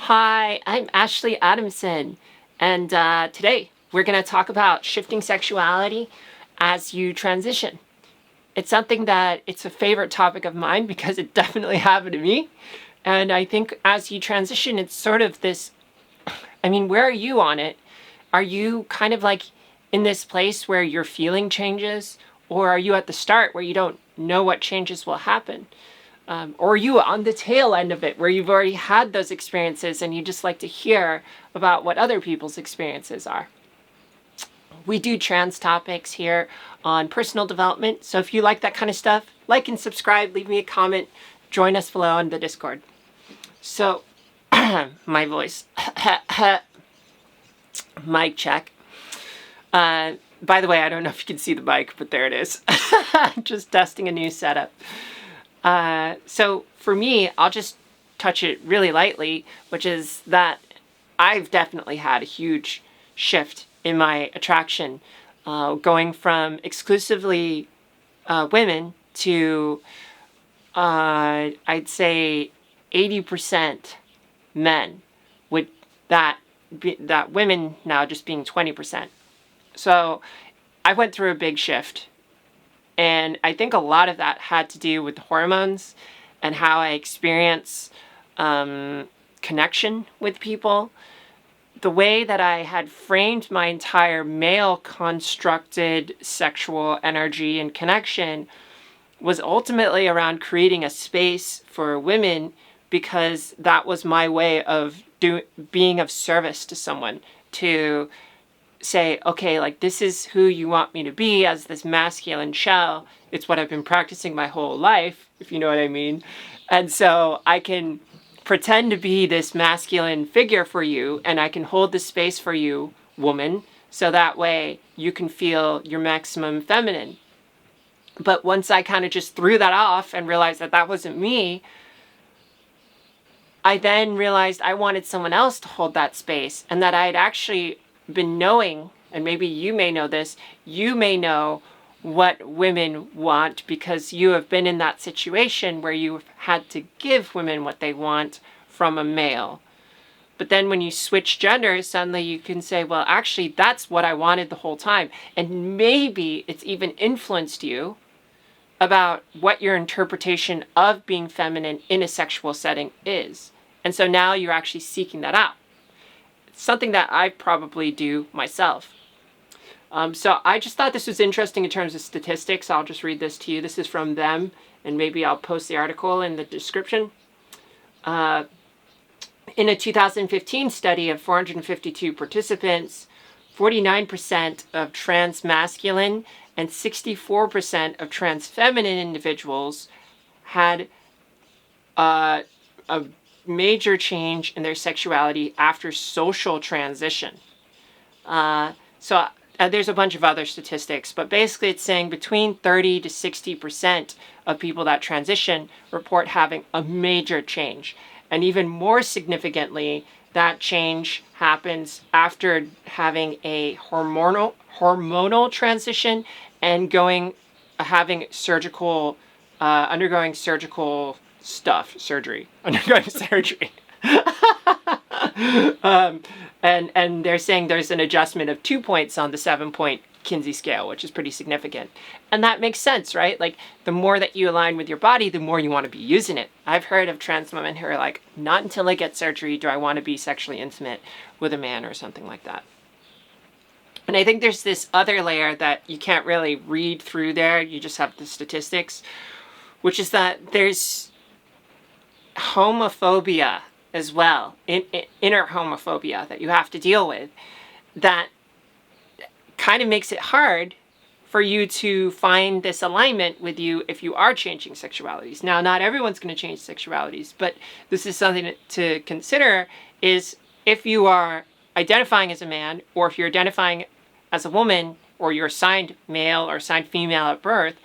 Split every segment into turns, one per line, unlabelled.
Hi, I'm Ashley Adamson, and today we're going to talk about shifting sexuality as you transition. It's something that it's a favorite topic of mine because it definitely happened to me. And I think as you transition, it's sort of this, where are you on it? Are you kind of like in this place where your feeling changes? Or are you at the start where you don't know what changes will happen? Or are you on the tail end of it where you've already had those experiences and you just like to hear about what other people's experiences are? We do trans topics here on personal development. So if you like that kind of stuff, like and subscribe, leave me a comment, join us below on the Discord. So, my voice. Mic check. By the way, I don't know if you can see the mic, but there it is. Just testing a new setup. So for me, I'll just touch it really lightly, which is that I've definitely had a huge shift in my attraction, going from exclusively women to, I'd say 80% men, with that women now just being 20%. So I went through a big shift. And I think a lot of that had to do with hormones and how I experience connection with people. The way that I had framed my entire male constructed sexual energy and connection was ultimately around creating a space for women, because that was my way of being of service to someone, to say, okay, like, this is who you want me to be as this masculine shell. It's what I've been practicing my whole life, if you know what I mean. And so I can pretend to be this masculine figure for you, and I can hold the space for you, woman, so that way you can feel your maximum feminine. But once I kind of just threw that off and realized that that wasn't me, I then realized I wanted someone else to hold that space, and that I had actually been knowing, and maybe you may know this, you may know what women want because you have been in that situation where you've had to give women what they want from a male. But then when you switch genders, suddenly you can say, well, actually, that's what I wanted the whole time. And maybe it's even influenced you about what your interpretation of being feminine in a sexual setting is. And so now you're actually seeking that out. Something that I probably do myself. So I just thought this was interesting in terms of statistics. I'll just read this to you. This is from them, and maybe I'll post the article in the description. In a 2015 study of 452 participants, 49% of trans masculine and 64% of trans feminine individuals had a major change in their sexuality after social transition. So there's a bunch of other statistics, but basically it's saying between 30 to 60% of people that transition report having a major change. And even more significantly, that change happens after having a hormonal transition and undergoing surgery. Undergoing surgery. And they're saying there's an adjustment of 2 points on the 7-point Kinsey scale, which is pretty significant. And that makes sense, right? Like, the more that you align with your body, the more you want to be using it. I've heard of trans women who are like, not until I get surgery do I want to be sexually intimate with a man or something like that. And I think there's this other layer that you can't really read through there. You just have the statistics, which is that there's homophobia as well, inner homophobia that you have to deal with, that kind of makes it hard for you to find this alignment with you if you are changing sexualities. Now, not everyone's going to change sexualities, but this is something to consider, is if you are identifying as a man, or if you're identifying as a woman, or you're assigned male or assigned female at birth,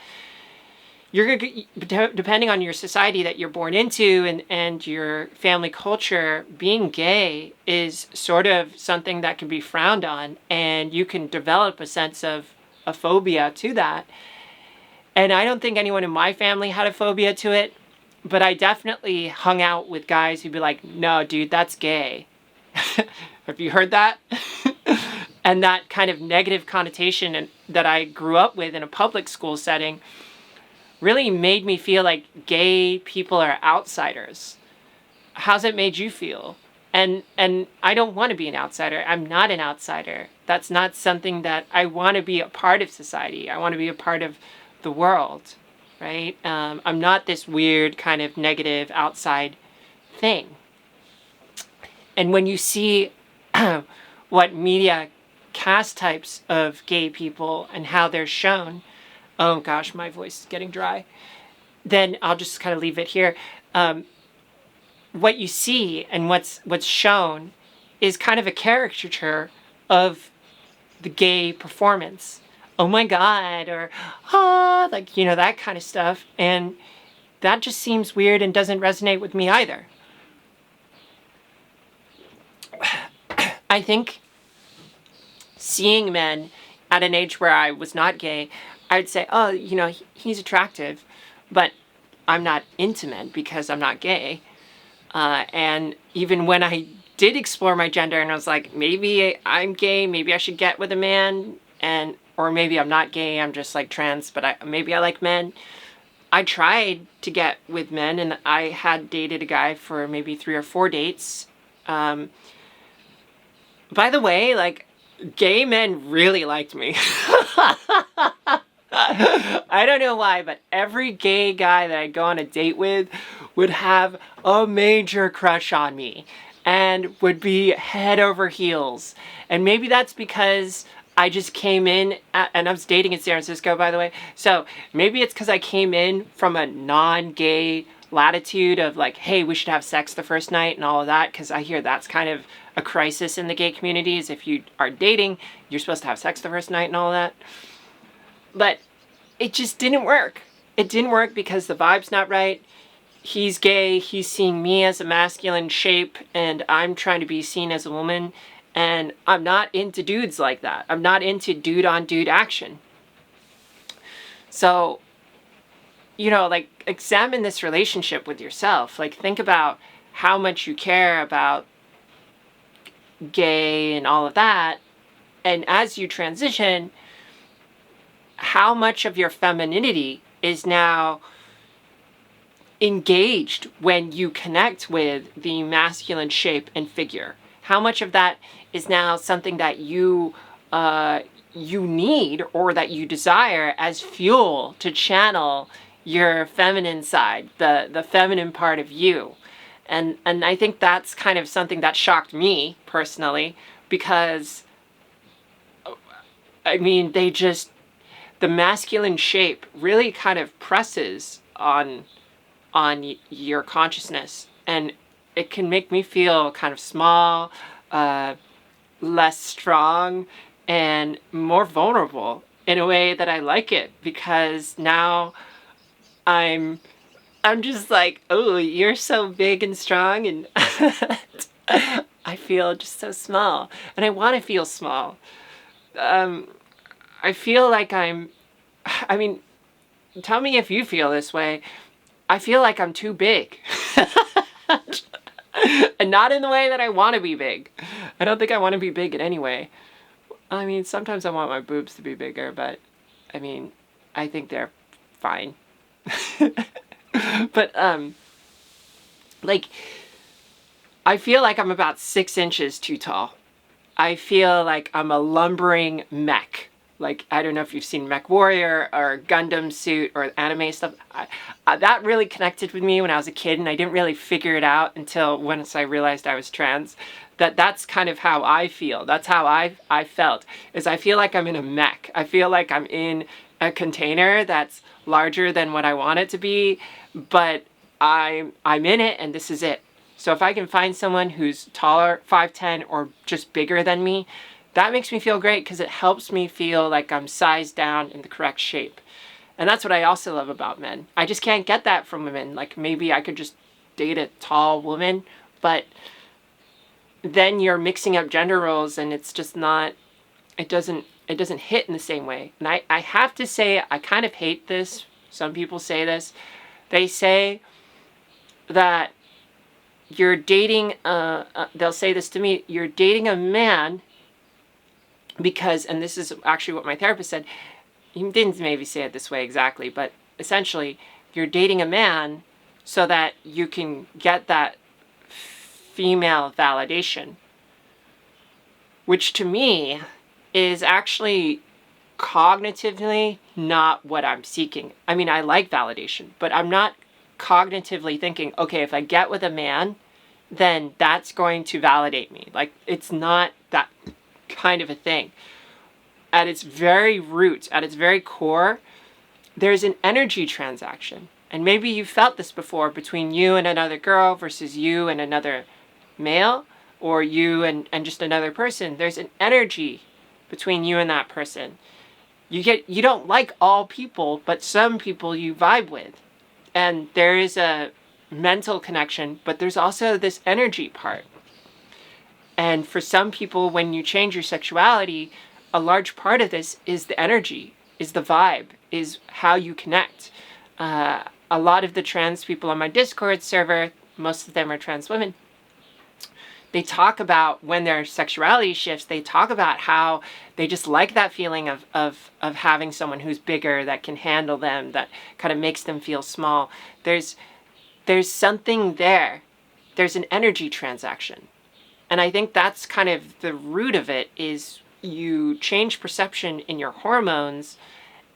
you're going to, depending on your society that you're born into and your family culture, being gay is sort of something that can be frowned on, and you can develop a sense of a phobia to that. And I don't think anyone in my family had a phobia to it, but I definitely hung out with guys who'd be like, no, dude, that's gay. Have you heard that? And that kind of negative connotation that I grew up with in a public school setting really made me feel like gay people are outsiders. How's it made you feel? And I don't want to be an outsider. I'm not an outsider. That's not something that I want to be a part of society. I want to be a part of the world, right? I'm not this weird kind of negative outside thing. And when you see what media cast types of gay people and how they're shown, oh gosh, my voice is getting dry, then I'll just kind of leave it here. What you see and what's shown is kind of a caricature of the gay performance. Oh my God, or like, that kind of stuff. And that just seems weird and doesn't resonate with me either. I think seeing men at an age where I was not gay, I'd say, oh, he's attractive, but I'm not into men because I'm not gay. And even when I did explore my gender and I was like, maybe I'm gay, maybe I should get with a man, or maybe I'm not gay, I'm just like trans, but maybe I like men. I tried to get with men, and I had dated a guy for maybe 3 or 4 dates. By the way, like, gay men really liked me. I don't know why, but every gay guy that I go on a date with would have a major crush on me and would be head over heels. And maybe that's because I just came in, and I was dating in San Francisco, by the way. So maybe it's because I came in from a non-gay latitude of like, hey, we should have sex the first night and all of that, because I hear that's kind of a crisis in the gay communities. If you are dating, you're supposed to have sex the first night and all of that. But it just didn't work. It didn't work because the vibe's not right. He's gay, he's seeing me as a masculine shape, and I'm trying to be seen as a woman, and I'm not into dudes like that. I'm not into dude-on-dude action. So, like, examine this relationship with yourself. Like, think about how much you care about gay and all of that, and as you transition, how much of your femininity is now engaged when you connect with the masculine shape and figure. How much of that is now something that you need or that you desire as fuel to channel your feminine side, the feminine part of you. And I think that's kind of something that shocked me personally, because I mean, the masculine shape really kind of presses on your consciousness, and it can make me feel kind of small, less strong, and more vulnerable in a way that I like it, because now I'm just like, oh, you're so big and strong, and I feel just so small, and I want to feel small. I feel like I mean, tell me if you feel this way. I feel like I'm too big. And not in the way that I want to be big. I don't think I want to be big in any way. I mean, sometimes I want my boobs to be bigger, but I mean, I think they're fine. But, like, I feel like I'm about 6 inches too tall. I feel like I'm a lumbering mech. Like, I don't know if you've seen Mech Warrior or Gundam Suit or anime stuff. That really connected with me when I was a kid, and I didn't really figure it out until once I realized I was trans. That's kind of how I feel. That's how I felt, is I feel like I'm in a mech. I feel like I'm in a container that's larger than what I want it to be, but I'm in it, and this is it. So if I can find someone who's taller, 5'10", or just bigger than me, that makes me feel great, because it helps me feel like I'm sized down in the correct shape. And that's what I also love about men. I just can't get that from women. Like, maybe I could just date a tall woman, but then you're mixing up gender roles, and it's just not, it doesn't hit in the same way. And I have to say, I kind of hate this. Some people say this. They say that you're dating, they'll say this to me, you're dating a man because, and this is actually what my therapist said, he didn't maybe say it this way exactly, but essentially, you're dating a man so that you can get that female validation, which to me is actually cognitively not what I'm seeking. I mean, I like validation, but I'm not cognitively thinking, okay, if I get with a man, then that's going to validate me. Like, it's not that kind of a thing. At its very root, at its very core, there's an energy transaction. And maybe you felt this before between you and another girl versus you and another male, or you and just another person. There's an energy between you and that person. You don't like all people, but some people you vibe with. And there is a mental connection, but there's also this energy part. And for some people, when you change your sexuality, a large part of this is the energy, is the vibe, is how you connect. A lot of the trans people on my Discord server, most of them are trans women, they talk about when their sexuality shifts, they talk about how they just like that feeling of having someone who's bigger, that can handle them, that kind of makes them feel small. There's something there. There's an energy transaction. And I think that's kind of the root of it, is you change perception in your hormones,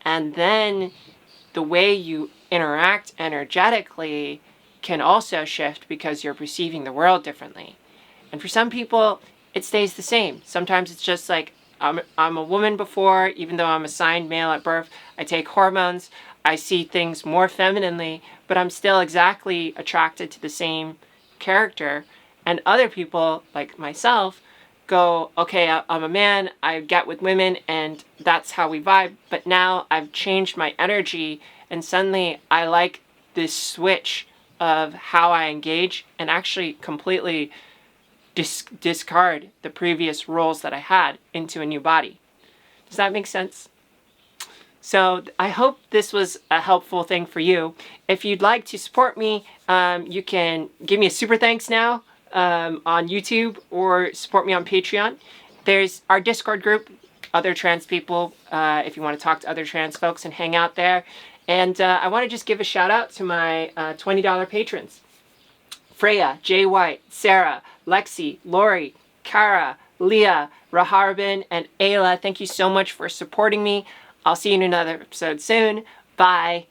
and then the way you interact energetically can also shift because you're perceiving the world differently. And for some people, it stays the same. Sometimes it's just like, I'm a woman before, even though I'm assigned male at birth, I take hormones, I see things more femininely, but I'm still exactly attracted to the same character. And other people, like myself, go, okay, I'm a man, I get with women, and that's how we vibe, but now I've changed my energy, and suddenly I like this switch of how I engage, and actually completely discard the previous roles that I had into a new body. Does that make sense? So I hope this was a helpful thing for you. If you'd like to support me, you can give me a super thanks now on YouTube, or support me on Patreon. There's our Discord group, other trans people, if you want to talk to other trans folks and hang out there. And I want to just give a shout out to my $20 patrons. Freya, Jay White, Sarah, Lexi, Lori, Kara, Leah, Raharbin, and Ayla. Thank you so much for supporting me. I'll see you in another episode soon. Bye.